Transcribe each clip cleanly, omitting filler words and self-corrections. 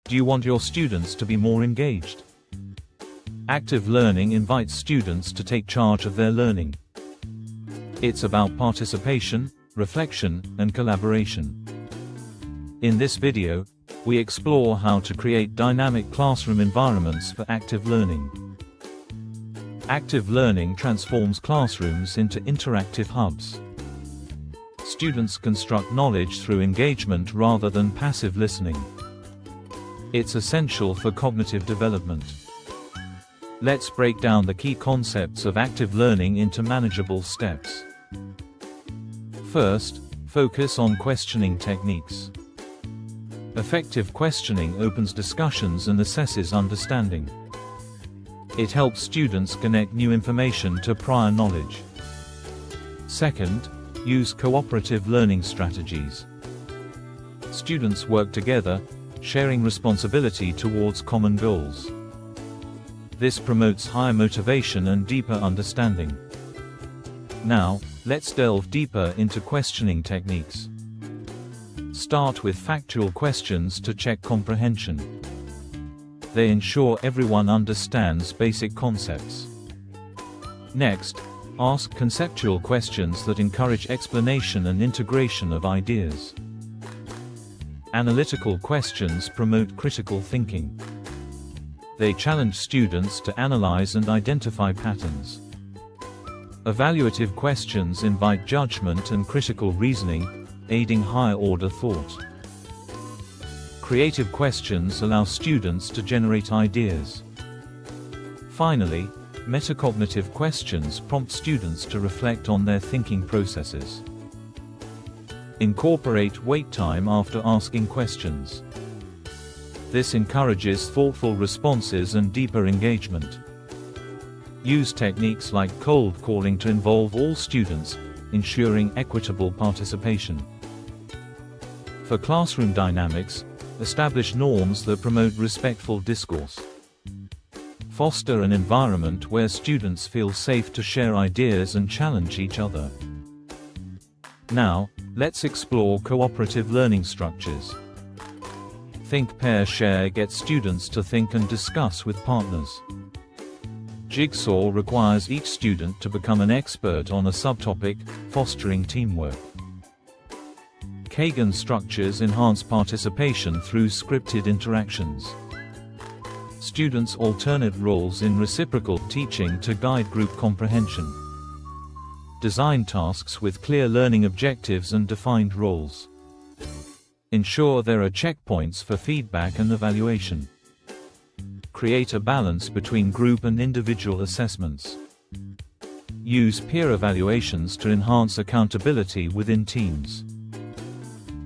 Do you want your students to be more engaged? Active learning invites students to take charge of their learning. It's about participation, reflection, and collaboration. In this video, we explore how to create dynamic classroom environments for active learning. Active learning transforms classrooms into interactive hubs. Students construct knowledge through engagement rather than passive listening. It's essential for cognitive development. Let's break down the key concepts of active learning into manageable steps. First, focus on questioning techniques. Effective questioning opens discussions and assesses understanding. It helps students connect new information to prior knowledge. Second, use cooperative learning strategies. Students work together, sharing responsibility towards common goals. This promotes higher motivation and deeper understanding. Now, let's delve deeper into questioning techniques. Start with factual questions to check comprehension. They ensure everyone understands basic concepts. Next, ask conceptual questions that encourage explanation and integration of ideas. Analytical questions promote critical thinking. They challenge students to analyze and identify patterns. Evaluative questions invite judgment and critical reasoning, aiding higher-order thought. Creative questions allow students to generate ideas. Finally, metacognitive questions prompt students to reflect on their thinking processes. Incorporate wait time after asking questions. This encourages thoughtful responses and deeper engagement. Use techniques like cold calling to involve all students, ensuring equitable participation. For classroom dynamics, establish norms that promote respectful discourse. Foster an environment where students feel safe to share ideas and challenge each other. Now, let's explore cooperative learning structures. Think, Pair, Share gets students to think and discuss with partners. Jigsaw requires each student to become an expert on a subtopic, fostering teamwork. Kagan structures enhance participation through scripted interactions. Students alternate roles in reciprocal teaching to guide group comprehension. Design tasks with clear learning objectives and defined roles. Ensure there are checkpoints for feedback and evaluation. Create a balance between group and individual assessments. Use peer evaluations to enhance accountability within teams.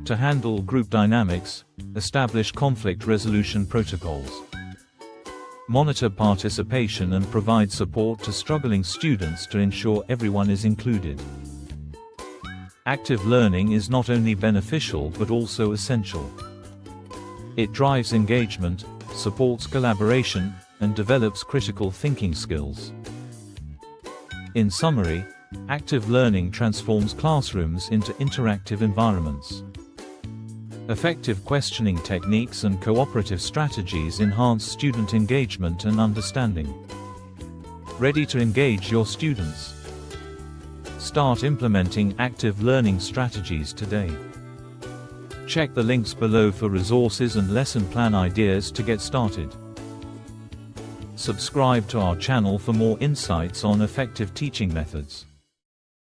To handle group dynamics, establish conflict resolution protocols. Monitor participation and provide support to struggling students to ensure everyone is included. Active learning is not only beneficial but also essential. It drives engagement, supports collaboration, and develops critical thinking skills. In summary, active learning transforms classrooms into interactive environments. Effective questioning techniques and cooperative strategies enhance student engagement and understanding. Ready to engage your students? Start implementing active learning strategies today. Check the links below for resources and lesson plan ideas to get started. Subscribe to our channel for more insights on effective teaching methods.